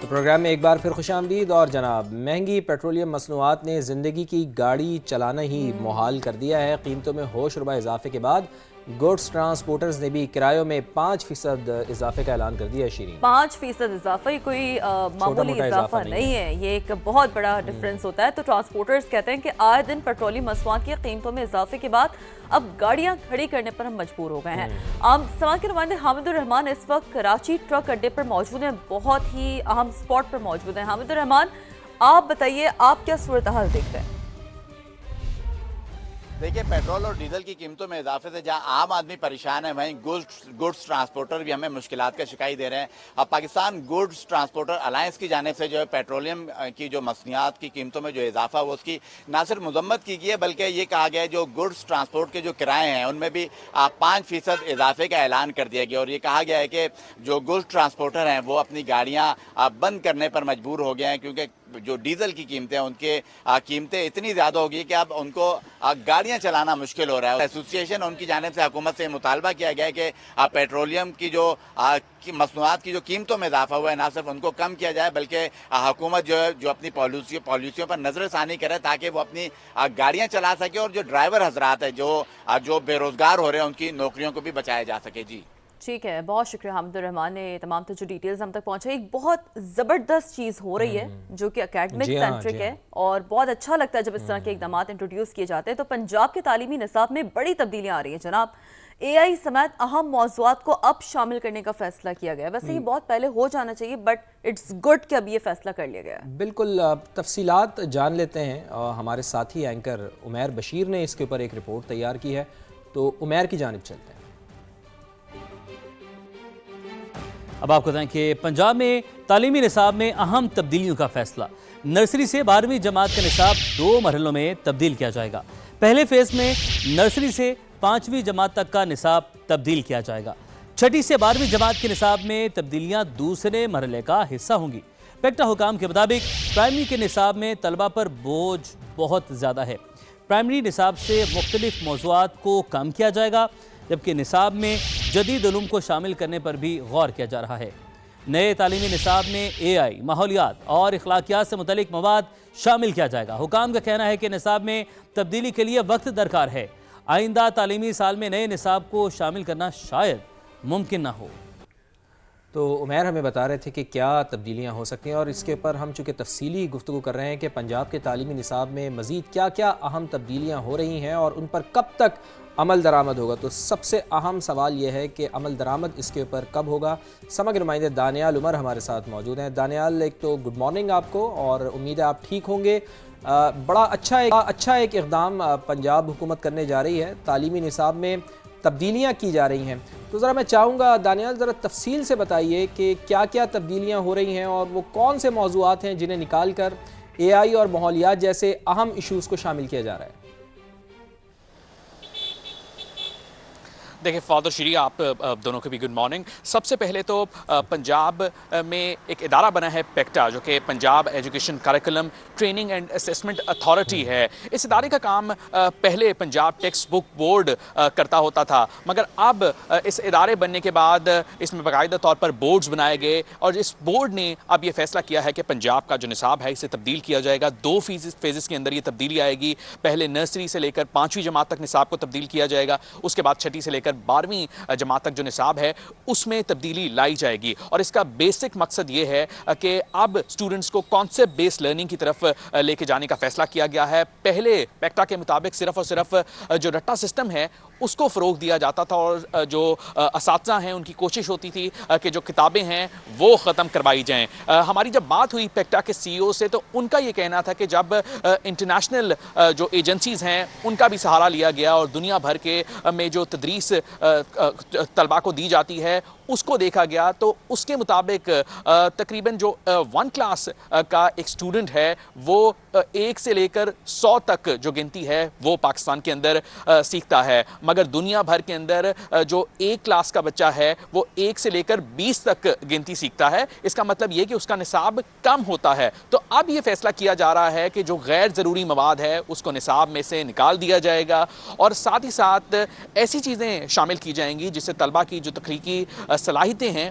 تو پروگرام میں ایک بار پھر خوش آمدید. اور جناب، مہنگی پیٹرولیم مصنوعات نے زندگی کی گاڑی چلانا ہی محال کر دیا ہے. قیمتوں میں ہوش ربا اضافے کے بعد گوڈز ٹرانسپورٹرز نے بھی کرایوں میں 5% اضافے کا اعلان کر دیا ہے. شیرین، 5% اضافہ یہ کوئی معمولی اضافہ نہیں ہے، یہ ایک بہت بڑا ڈفرنس ہوتا ہے. تو ٹرانسپورٹرز کہتے ہیں کہ آئے دن پیٹرولیم مصنوعات کی قیمتوں میں اضافے کے بعد اب گاڑیاں کھڑی کرنے پر ہم مجبور ہو گئے ہیں. سماعت کے نمائندے حامد الرحمان اس وقت کراچی ٹرک اڈے پر موجود ہیں، بہت ہی اہم سپاٹ پر موجود ہیں. حامد الرحمان، آپ بتائیے آپ کیا صورتحال دیکھتے ہیں؟ دیکھیے، پیٹرول اور ڈیزل کی قیمتوں میں اضافے سے جہاں عام آدمی پریشان ہے، وہیں گوڈز ٹرانسپورٹر بھی ہمیں مشکلات کا شکایت دے رہے ہیں. اب پاکستان گوڈز ٹرانسپورٹر الائنس کی جانب سے جو ہے پیٹرولیم کی جو مصنوعات کی قیمتوں میں جو اضافہ ہوا اس کی نہ صرف مذمت کی گئی ہے، بلکہ یہ کہا گیا ہے جو گوڈز ٹرانسپورٹ کے جو کرائے ہیں ان میں بھی 5% اضافے کا اعلان کر دیا گیا. اور یہ کہا گیا ہے کہ جو گوڈز ٹرانسپورٹر ہیں وہ اپنی گاڑیاں بند کرنے پر مجبور ہو گئے ہیں، کیونکہ جو ڈیزل کی قیمتیں ان کے قیمتیں اتنی زیادہ ہو گئی کہ اب ان کو گاڑیاں چلانا مشکل ہو رہا ہے. ایسوسی ایشن ان کی جانب سے حکومت سے مطالبہ کیا گیا ہے کہ پیٹرولیم کی جو مصنوعات کی جو قیمتوں میں اضافہ ہوا ہے نہ صرف ان کو کم کیا جائے، بلکہ حکومت جو ہے جو اپنی پالیسیوں پر نظر ثانی کرے تاکہ وہ اپنی گاڑیاں چلا سکے اور جو ڈرائیور حضرات ہیں جو بے روزگار ہو رہے ہیں ان کی نوکریوں کو بھی بچایا جا سکے. جی ٹھیک ہے، بہت شکریہ حامد الرحمان نے تمام جو ڈیٹیلز ہم تک پہنچائی. ایک بہت زبردست چیز ہو رہی ہے جو کہ اکیڈمک سینٹرک ہے، اور بہت اچھا لگتا ہے جب اس طرح کے اقدامات انٹروڈیوس کیے جاتے ہیں. تو پنجاب کے تعلیمی نصاب میں بڑی تبدیلیاں آ رہی ہیں جناب. اے آئی سمیت اہم موضوعات کو اب شامل کرنے کا فیصلہ کیا گیا. ویسے یہ بہت پہلے ہو جانا چاہیے، بٹ اٹس گڈ کہ اب یہ فیصلہ کر لیا گیا. بالکل. تفصیلات جان لیتے ہیں. ہمارے ساتھی اینکر عمیر بشیر نے اس کے اوپر ایک رپورٹ تیار کی ہے، تو عمیر کی جانب چلتے ہیں. اب آپ کو بتائیں کہ پنجاب میں تعلیمی نصاب میں اہم تبدیلیوں کا فیصلہ. نرسری سے 12ویں جماعت کا نصاب 2 مرحلوں میں تبدیل کیا جائے گا. پہلے فیز میں نرسری سے 5ویں جماعت تک کا نصاب تبدیل کیا جائے گا. 6ٹھی سے 12ویں جماعت کے نصاب میں تبدیلیاں دوسرے مرحلے کا حصہ ہوں گی. پیکٹا حکام کے مطابق پرائمری کے نصاب میں طلبہ پر بوجھ بہت زیادہ ہے. پرائمری نصاب سے مختلف موضوعات کو کم کیا جائے گا، جبکہ نصاب میں جدید علوم کو شامل کرنے پر بھی غور کیا جا رہا ہے. نئے تعلیمی نصاب میں اے آئی، ماحولیات اور اخلاقیات سے متعلق مواد شامل کیا جائے گا. حکام کا کہنا ہے کہ نصاب میں تبدیلی کے لیے وقت درکار ہے. آئندہ تعلیمی سال میں نئے نصاب کو شامل کرنا شاید ممکن نہ ہو. تو عمیر ہمیں بتا رہے تھے کہ کیا تبدیلیاں ہو سکتی ہیں، اور اس کے اوپر ہم چونکہ تفصیلی گفتگو کر رہے ہیں کہ پنجاب کے تعلیمی نصاب میں مزید کیا کیا اہم تبدیلیاں ہو رہی ہیں اور ان پر کب تک عمل درآمد ہوگا. تو سب سے اہم سوال یہ ہے کہ عمل درآمد اس کے اوپر کب ہوگا. سماعت نمائندے دانیال عمر ہمارے ساتھ موجود ہیں. دانیال، ایک تو گڈ مارننگ آپ کو، اور امید ہے آپ ٹھیک ہوں گے. بڑا اچھا ایک اقدام پنجاب حکومت کرنے جا رہی ہے، تعلیمی نصاب میں تبدیلیاں کی جا رہی ہیں. تو ذرا میں چاہوں گا دانیال ذرا تفصیل سے بتائیے کہ کیا کیا تبدیلیاں ہو رہی ہیں اور وہ کون سے موضوعات ہیں جنہیں نکال کر اے آئی اور ماحولیات جیسے اہم ایشوز کو شامل کیا جا رہا ہے. دیکھیں فادر شری، آپ دونوں کو بھی گڈ مارننگ. سب سے پہلے تو پنجاب میں ایک ادارہ بنا ہے پیکٹا، جو کہ Punjab education curriculum training and assessment authority ہے. اس ادارے کا کام پہلے پنجاب ٹیکسٹ بک بورڈ کرتا ہوتا تھا، مگر اب اس ادارے بننے کے بعد اس میں باقاعدہ طور پر بورڈز بنائے گئے، اور اس بورڈ نے اب یہ فیصلہ کیا ہے کہ پنجاب کا جو نصاب ہے اسے تبدیل کیا جائے گا. 2 فیزز کے اندر یہ تبدیلی آئے گی. پہلے نرسری سے لے کر 5ویں جماعت تک نصاب کو تبدیل کیا جائے گا. اس کے بعد 6ٹھی سے لے کر 12ویں جماعت تک جو نصاب ہے اس میں تبدیلی لائی جائے گی. اور اس کا بیسک مقصد یہ ہے کہ اب سٹوڈنٹس کو کانسیپٹ بیس لرننگ کی طرف لے کے جانے کا فیصلہ کیا گیا ہے. پہلے پیکٹا کے مطابق صرف اور صرف جو رٹا سسٹم ہے اس کو فروغ دیا جاتا تھا، اور جو اساتذہ ہیں ان کی کوشش ہوتی تھی کہ جو کتابیں ہیں وہ ختم کروائی جائیں. ہماری جب بات ہوئی پیکٹا کے سی ای او سے تو ان کا یہ کہنا تھا کہ جب انٹرنیشنل جو ایجنسیز ہیں ان کا بھی سہارا لیا گیا اور دنیا بھر کے میں جو تدریس طلباء کو دی جاتی ہے اس کو دیکھا گیا، تو اس کے مطابق تقریباً جو 1 کلاس کا ایک سٹوڈنٹ ہے وہ 1 سے لے کر 100 تک جو گنتی ہے وہ پاکستان کے اندر سیکھتا ہے، مگر دنیا بھر کے اندر جو 1 کلاس کا بچہ ہے وہ 1 سے لے کر 20 تک گنتی سیکھتا ہے. اس کا مطلب یہ کہ اس کا نصاب کم ہوتا ہے. تو اب یہ فیصلہ کیا جا رہا ہے کہ جو غیر ضروری مواد ہے اس کو نصاب میں سے نکال دیا جائے گا، اور ساتھ ہی ساتھ ایسی چیزیں شامل کی جائیں گی جس سے طلبہ کی جو تخلیقی صلاحیتیں ہیں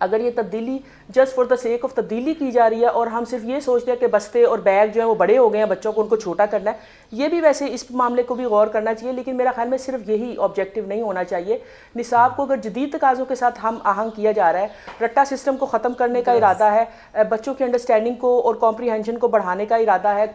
اگر یہ تبدیلی just for the sake of تبدیلی کی جا رہی ہے اور ہم صرف یہ سوچتے ہیں کہ بستے اور بیگ جو ہیں وہ بڑے ہو گئے ہیں بچوں کو ان کو چھوٹا کرنا ہے, یہ بھی ویسے اس معاملے کو بھی غور کرنا چاہیے, لیکن میرا خیال میں صرف یہی آبجیکٹیو نہیں ہونا چاہیے. نصاب کو اگر جدید تقاضوں کے ساتھ ہم آہنگ کیا جا رہا ہے, رٹا سسٹم کو ختم کرنے کا ارادہ ہے, بچوں کی انڈرسٹینڈنگ کو اور کمپریہنشن کو بڑھانے کا ارادہ ہے,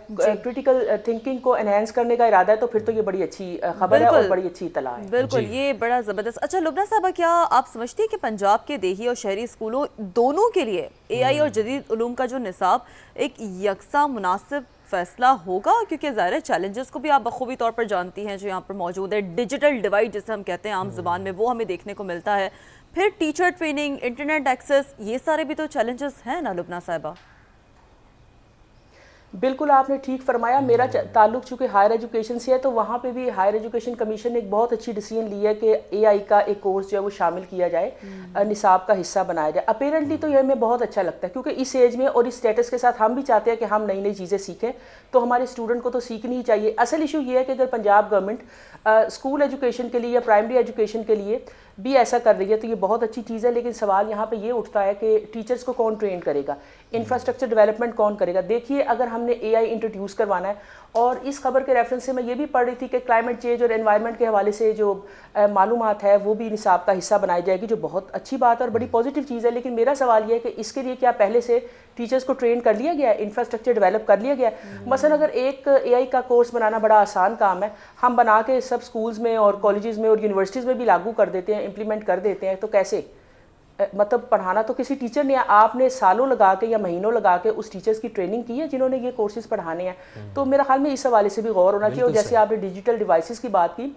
کرٹیکل تھنکنگ کو انہینس کرنے کا ارادہ ہے, تو پھر تو یہ بڑی اچھی خبر ہے اور بڑی اچھی اطلاع ہے. بالکل, یہ بڑا زبردست. اچھا لبنہ صاحبہ, کیا آپ سمجھتی ہیں کہ پنجاب کے دیہی اور شہری اسکولوں دونوں کے لیے اے آئی اور جدید علوم کا جو نصاب ایک یکساں مناسب فیصلہ ہوگا؟ کیونکہ ظاہر چیلنجز کو بھی آپ بخوبی طور پر جانتی ہیں جو یہاں پر موجود ہے. ڈیجیٹل ڈیوائڈ جسے ہم کہتے ہیں عام زبان میں, وہ ہمیں دیکھنے کو ملتا ہے. پھر ٹیچر ٹریننگ, انٹرنیٹ ایکسیس, یہ سارے بھی تو چیلنجز ہیں نا لبنہ صاحبہ؟ بالکل آپ نے ٹھیک فرمایا. میرا تعلق چونکہ ہائر ایجوکیشن سے ہے, تو وہاں پہ بھی ہائر ایجوکیشن کمیشن نے ایک بہت اچھی ڈیسیژن لی ہے کہ اے آئی کا ایک کورس جو ہے وہ شامل کیا جائے, نصاب کا حصہ بنایا جائے. اپیرنٹلی تو یہ ہمیں بہت اچھا لگتا ہے, کیونکہ اس ایج میں اور اس اسٹیٹس کے ساتھ ہم بھی چاہتے ہیں کہ ہم نئی نئی چیزیں سیکھیں, تو ہمارے اسٹوڈنٹ کو تو سیکھنی ہی چاہیے. اصل ایشو یہ ہے کہ اگر پنجاب گورنمنٹ اسکول ایجوکیشن کے لیے یا پرائمری ایجوکیشن کے لیے بھی ایسا کر رہی ہے تو یہ بہت اچھی چیز ہے, لیکن سوال یہاں پہ یہ اٹھتا ہے کہ ٹیچرز کو کون ٹرین کرے گا, انفراسٹرکچر ڈیولپمنٹ کون کرے گا. دیکھیے, اگر ہم نے اے آئی انٹروڈیوس کروانا ہے, اور اس خبر کے ریفرنس سے میں یہ بھی پڑھ رہی تھی کہ کلائمیٹ چینج اور انوائرمنٹ کے حوالے سے جو معلومات ہے وہ بھی نصاب کا حصہ بنائی جائے گی, جو بہت اچھی بات ہے اور بڑی پازیٹیو چیز ہے. لیکن میرا سوال یہ ہے کہ اس کے لیے کیا پہلے سے ٹیچرز کو ٹرین کر لیا گیا ہے, انفراسٹرکچر ڈیولپ کر لیا گیا ہے؟ مثلا اگر ایک اے آئی کا کورس بنانا بڑا آسان کام ہے, ہم بنا کے سب سکولز میں اور کالجز میں اور یونیورسٹیز میں بھی لاگو کر دیتے ہیں, امپلیمنٹ کر دیتے ہیں, تو کیسے؟ مطلب پڑھانا تو کسی ٹیچر نے, آپ نے سالوں لگا کے یا مہینوں لگا کے اس ٹیچرز کی ٹریننگ کی ہے جنہوں نے یہ کورسز پڑھانے ہیں. تو میرا خیال میں اس حوالے سے بھی غور ہونا چاہیے. اور جیسے آپ نے ڈیجیٹل ڈیوائسز کی بات کی,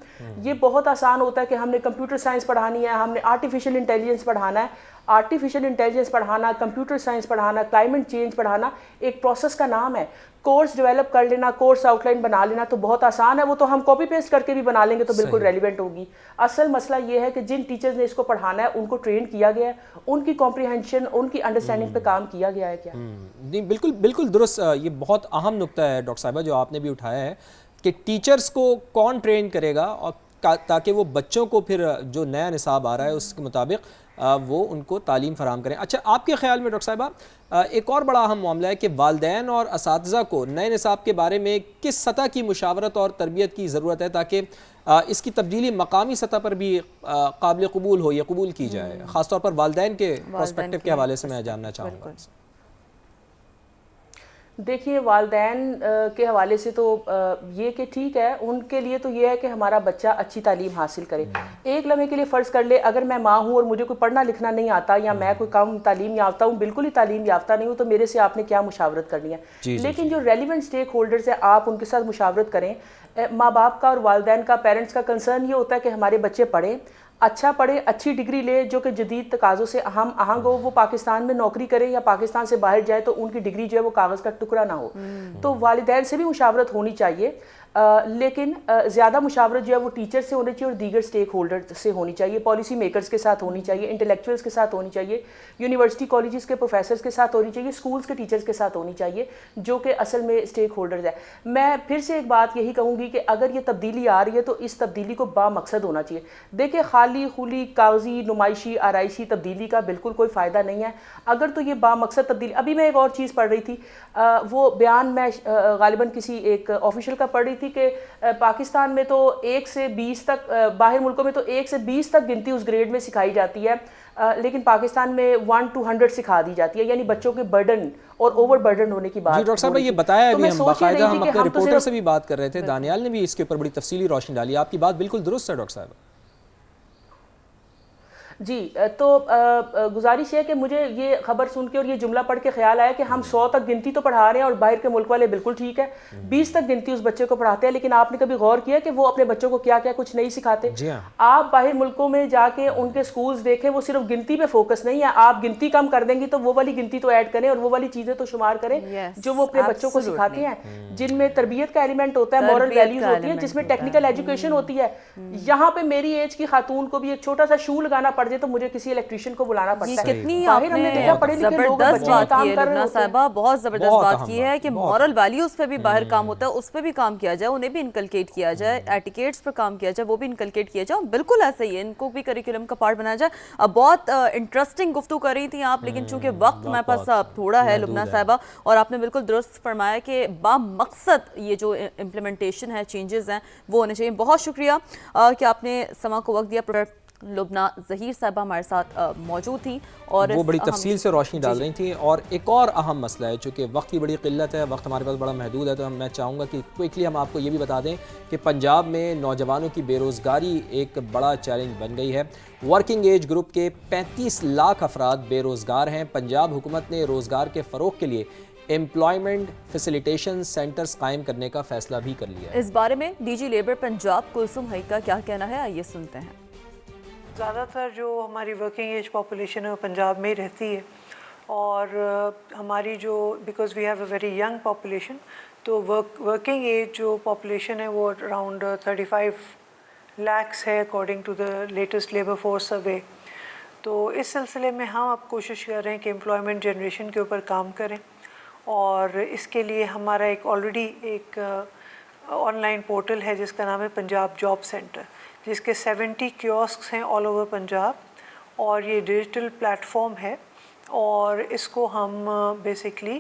یہ بہت آسان ہوتا ہے کہ ہم نے کمپیوٹر سائنس پڑھانی ہے, ہم نے آرٹیفیشیل انٹیلیجنس پڑھانا ہے. آرٹیفیشیل انٹیلیجنس پڑھانا, کمپیوٹر سائنس پڑھانا, کلائمیٹ چینج پڑھانا ایک پروسیس کا نام ہے. کورس ڈیولپ کر لینا, کورس آؤٹ لائن بنا لینا تو بہت آسان ہے, وہ تو ہم کاپی پیسٹ کر کے بھی بنا لیں گے تو بالکل ریلیونٹ ہوگی. اصل مسئلہ یہ ہے کہ جن ٹیچرز نے اس کو پڑھانا ہے ان کو ٹرین کیا گیا ہے, ان کی کمپریہنشن, ان کی انڈرسٹینڈنگ پہ کام کیا گیا ہے کیا؟ نہیں, بالکل بالکل درست. یہ بہت اہم نقطہ ہے ڈاکٹر صاحبہ جو آپ نے بھی اٹھایا ہے کہ ٹیچرز کو کون ٹرین کرے گا, اور تاکہ وہ بچوں کو پھر جو نیا نصاب آ رہا ہے اس کے مطابق وہ ان کو تعلیم فراہم کریں. اچھا, آپ کے خیال میں ڈاکٹر صاحبہ ایک اور بڑا اہم معاملہ ہے کہ والدین اور اساتذہ کو نئے نصاب کے بارے میں کس سطح کی مشاورت اور تربیت کی ضرورت ہے تاکہ اس کی تبدیلی مقامی سطح پر بھی قابل قبول ہو یا قبول کی جائے, خاص طور پر والدین کے پرسپیکٹو کے حوالے سے میں جاننا چاہوں گا. دیکھیے, والدین کے حوالے سے تو یہ کہ ٹھیک ہے, ان کے لیے تو یہ ہے کہ ہمارا بچہ اچھی تعلیم حاصل کرے. ایک لمحے کے لیے فرض کر لے اگر میں ماں ہوں اور مجھے کوئی پڑھنا لکھنا نہیں آتا, یا میں کوئی کم تعلیم یافتہ ہوں, بالکل ہی تعلیم یافتہ نہیں ہوں, تو میرے سے آپ نے کیا مشاورت کرنی ہے؟ لیکن جو ریلیونٹ اسٹیک ہولڈرز ہیں, آپ ان کے ساتھ مشاورت کریں. ماں باپ کا اور والدین کا, پیرنٹس کا کنسرن یہ ہوتا ہے کہ ہمارے بچے پڑھیں, اچھا پڑھے, اچھی ڈگری لے جو کہ جدید تقاضوں سے آہنگ ہو, وہ پاکستان میں نوکری کرے یا پاکستان سے باہر جائے تو ان کی ڈگری جو ہے وہ کاغذ کا ٹکڑا نہ ہو. تو والدین سے بھی مشاورت ہونی چاہیے, لیکن زیادہ مشاورت جو ہے وہ ٹیچر سے ہونی چاہیے اور دیگر سٹیک ہولڈر سے ہونی چاہیے, پالیسی میکرز کے ساتھ ہونی چاہیے, انٹلیکچوئلز کے ساتھ ہونی چاہیے, یونیورسٹی کالجز کے پروفیسرز کے ساتھ ہونی چاہیے, اسکولز کے ٹیچرز کے ساتھ ہونی چاہیے, جو کہ اصل میں سٹیک ہولڈرز ہیں. میں پھر سے ایک بات یہی کہوں گی کہ اگر یہ تبدیلی آ رہی ہے تو اس تبدیلی کو با مقصد ہونا چاہیے. دیکھیں, خالی خولی کاغذی نمائشی آرائشی تبدیلی کا بالکل کوئی فائدہ نہیں ہے. اگر تو یہ با مقصد تبدیلی, ابھی میں ایک اور چیز پڑھ رہی تھی, وہ بیان میں غالباً کسی ایک آفیشل کا پڑھ رہی تھی کہ پاکستان میں تو 1 سے 20 تک, باہر ملکوں میں تو 1 سے 20 تک گنتی اس گریڈ میں سکھائی جاتی ہے, لیکن پاکستان میں 1 to 100 سکھا دی جاتی ہے, یعنی بچوں کے برڈن اور اوور برڈن ہونے کی بات. جی ڈاکٹر صاحب, یہ بتایا ابھی ہم باقاعدہ ہم اپنے رپورٹر سے بھی بات کر رہے تھے, دانیال نے بھی اس کے اوپر بڑی تفصیلی روشنی ڈالی. آپ کی بات بالکل درست ہے ڈاکٹر صاحب. جی, تو گزارش ہے کہ مجھے یہ خبر سن کے اور یہ جملہ پڑھ کے خیال آیا کہ ہم 100 تک گنتی تو پڑھا رہے ہیں اور باہر کے ملک والے بالکل ٹھیک ہے 20 تک گنتی اس بچے کو پڑھاتے ہیں, لیکن آپ نے کبھی غور کیا کہ وہ اپنے بچوں کو کیا کیا کچھ نہیں سکھاتے؟ آپ باہر ملکوں میں جا کے ان کے سکولز دیکھیں, وہ صرف گنتی پہ فوکس نہیں ہے. آپ گنتی کم کر دیں گی تو وہ والی گنتی تو ایڈ کریں اور وہ والی چیزیں تو شمار کریں جو وہ اپنے بچوں کو سکھاتے ہیں, جن میں تربیت کا ایلیمنٹ ہوتا ہے, مورل ویلیوز ہوتی ہیں, جس میں ٹیکنیکل ایجوکیشن ہوتی ہے. یہاں پہ میری ایج کی خاتون کو بھی ایک چھوٹا سا شو لگانا پڑ پڑ جائے تو مجھے کسی الیکٹریشین کو بلانا پڑتا ہے. کتنی باہر ہم نے دیکھا پڑھے لکھے لوگ زبردست بچے بات کام کی ہے کر رہے لبنہ ہوتے ہیں. صاحبہ, بہت زبردست بات کی ہے کہ مورل ویلیوز پہ بھی باہر کام ہوتا ہے, اس پہ بھی کام کیا جائے, انہیں بھی انکلکیٹ کیا جائے, ایٹیکیٹس پر کام کیا جائے, وہ بھی انکلکیٹ کیا جائے. بالکل ایسا ہی ہے, ان کو بھی کریکولم کا پارٹ بنایا جائے. اب بہت انٹرسٹنگ گفتگو کر رہی تھیں آپ, لیکن چونکہ وقت ہمارے پاس تھوڑا ہے لبنہ صاحبہ, اور آپ نے بالکل درست فرمایا کہ با مقصد یہ جو امپلیمنٹیشن ہے, چینجز ہیں, وہ ہونے چاہیے. بہت شکریہ کہ آپ نے سما کو وقت دیا. لبنہ ظہیر صاحبہ ہمارے ساتھ موجود تھیں اور وہ بڑی تفصیل سے روشنی ڈال رہی تھیں. اور ایک اور اہم مسئلہ ہے, چونکہ وقت کی بڑی قلت ہے, وقت ہمارے پاس بڑا محدود ہے, تو میں چاہوں گا کہ کوئکلی ہم آپ کو یہ بھی بتا دیں کہ پنجاب میں نوجوانوں کی بے روزگاری ایک بڑا چیلنج بن گئی ہے. ورکنگ ایج گروپ کے 35 لاکھ افراد بے روزگار ہیں. پنجاب حکومت نے روزگار کے فروغ کے لیے امپلائمنٹ فیسیلیٹیشن سینٹرز قائم کرنے کا فیصلہ بھی کر لیا ہے. اس بارے میں D G labour Punjab Kulsoom Haq کا کیا کہنا ہے, آئیے سنتے ہیں. زیادہ تر جو ہماری ورکنگ ایج پاپولیشن ہے وہ پنجاب میں ہی رہتی ہے, اور ہماری جو because we have a very young population, تو ورکنگ ایج جو پاپولیشن ہے وہ اراؤنڈ 35 لاکھس ہے according to the latest labour force survey. تو اس سلسلے میں ہم اب کوشش کر رہے ہیں کہ امپلائمنٹ جنریشن کے اوپر کام کریں, اور اس کے لیے ہمارا ایک آلریڈی ایک آن لائن پورٹل ہے جس کا نام ہے پنجاب جاب سینٹر, جس کے 70 کیوسکس ہیں آل اوور پنجاب, اور یہ ڈیجیٹل پلیٹ فارم ہے. اور اس کو ہم بیسکلی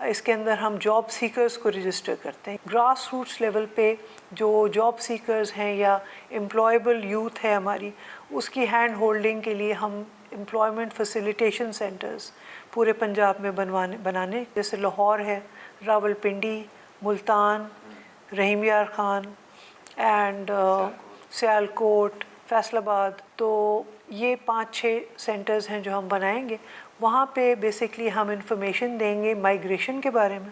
اس کے اندر ہم جاب سیکرز کو رجسٹر کرتے ہیں. گراس روٹس لیول پہ جو جاب سیکرز ہیں یا امپلائیبل یوتھ ہے ہماری, اس کی ہینڈ ہولڈنگ کے لیے ہم امپلائمنٹ فیسیلیٹیشن سینٹرز پورے پنجاب میں بنانے, جیسے لاہور ہے, راول پنڈی, ملتان, رحیم یار خان اینڈ سیالکوٹ, فیصل آباد. تو یہ 5-6 سینٹرز ہیں جو ہم بنائیں گے. وہاں پہ بیسکلی ہم انفارمیشن دیں گے مائیگریشن کے بارے میں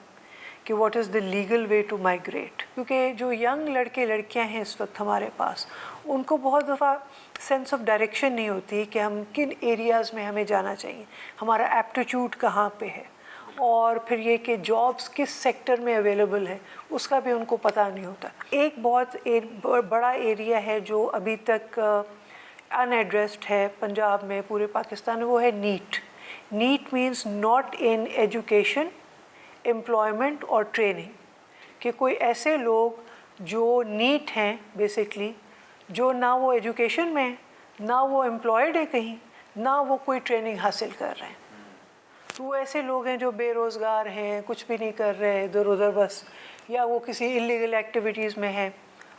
کہ what is the legal way to migrate, کیونکہ جو ینگ لڑکے لڑکیاں ہیں اس وقت ہمارے پاس, ان کو بہت دفعہ سینس آف ڈائریکشن نہیں ہوتی کہ ہم کن ایریاز میں ہمیں جانا چاہیے, ہمارا ایپٹیٹیوڈ کہاں پہ ہے, اور پھر یہ کہ جابس کس سیکٹر میں اویلیبل ہے اس کا بھی ان کو پتہ نہیں ہوتا. ایک بہت بڑا ایریا ہے جو ابھی تک ان ایڈریسڈ ہے پنجاب میں, پورے پاکستان میں, وہ ہے NEET. NEET means not in education, employment or training, کہ کوئی ایسے لوگ جو نیٹ ہیں بیسکلی, جو نہ وہ ایجوکیشن میں ہیں, نہ وہ امپلائڈ ہے کہیں, نہ وہ کوئی ٹریننگ حاصل کر رہے ہیں. تو وہ ایسے لوگ ہیں جو بے روزگار ہیں, کچھ بھی نہیں کر رہے, ادھر ادھر بس, یا وہ کسی انلیگل ایکٹیویٹیز میں ہیں,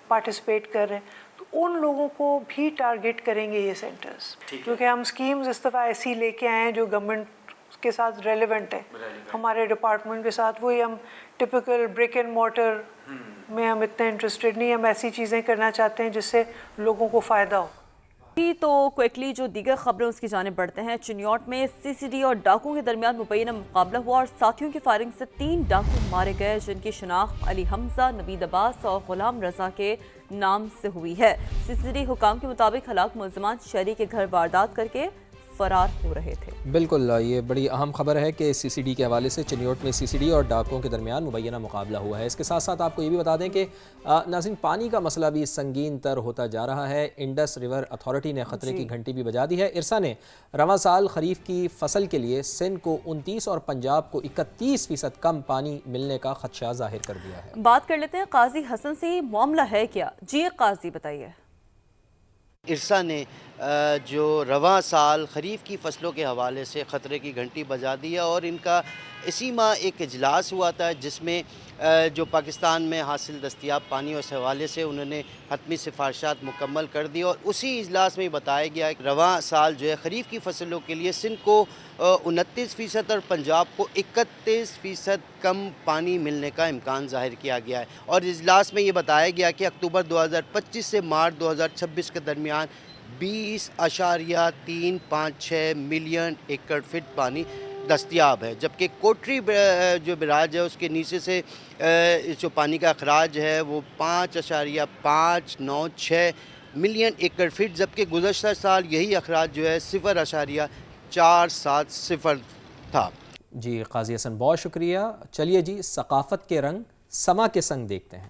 پارٹیسپیٹ کر رہے ہیں. تو ان لوگوں کو بھی ٹارگیٹ کریں گے یہ سینٹرز, کیونکہ ہم اسکیمز اس دفعہ ایسی لے کے آئے ہیں جو گورنمنٹ کے ساتھ ریلیونٹ ہے, ہمارے ڈپارٹمنٹ کے ساتھ. وہی ہم ٹپیکل بریک اینڈ مورٹر میں ہم اتنے انٹرسٹڈ نہیں, ہم ایسی چیزیں کرنا چاہتے ہیں جس سے لوگوں کو فائدہ ہو. تو کوئکلی جو دیگر خبریں اس کی جانب بڑھتے ہیں. چنیوٹ میں سی سی ڈی اور ڈاکوں کے درمیان مبینہ مقابلہ ہوا اور ساتھیوں کی فائرنگ سے 3 ڈاکو مارے گئے, جن کی شناخت علی حمزہ, نوید عباس اور غلام رضا کے نام سے ہوئی ہے. سی سی ڈی حکام کے مطابق ہلاک ملزمان شہری کے گھر واردات کر کے فرار ہو رہے تھے. بالکل, یہ بڑی اہم خبر ہے کہ سی سی ڈی کے حوالے سے چنیوٹ میں سی سی ڈی اور ڈاکوں کے درمیان مبینہ مقابلہ ہوا ہے. اس کے ساتھ ساتھ آپ کو یہ بھی بتا دیں کہ ناظرین, پانی کا مسئلہ بھی سنگین تر ہوتا جا رہا ہے. انڈس ریور اتھارٹی نے خطرے کی گھنٹی بھی بجا دی ہے. ارسا نے رواں سال خریف کی فصل کے لیے سندھ کو 29 اور پنجاب کو 31% کم پانی ملنے کا خدشہ ظاہر کر دیا ہے. بات کر لیتے ہیں قاضی حسن سے, معاملہ ہے کیا؟ جی قاضی بتائیے. ارسا نے جو رواں سال خریف کی فصلوں کے حوالے سے خطرے کی گھنٹی بجا دی ہے, اور ان کا اسی ماہ ایک اجلاس ہوا تھا جس میں جو پاکستان میں حاصل دستیاب پانی اور اس حوالے سے انہوں نے حتمی سفارشات مکمل کر دی. اور اسی اجلاس میں بتایا گیا کہ رواں سال جو ہے خریف کی فصلوں کے لیے سندھ کو 29% اور پنجاب کو 31% کم پانی ملنے کا امکان ظاہر کیا گیا ہے. اور اجلاس میں یہ بتایا گیا کہ اکتوبر 2025 سے مارچ 2026 کے درمیان 20.356 ملین ایکڑ فٹ پانی دستیاب ہے, جبکہ کوٹری جو براج ہے اس کے نیچے سے جو پانی کا اخراج ہے وہ 5.596 ملین ایکڑ فٹ, جبکہ گزشتہ سال یہی اخراج جو ہے 0.470 تھا. جی قاضی حسن, بہت شکریہ. چلیے جی, ثقافت کے رنگ سما کے سنگ دیکھتے ہیں.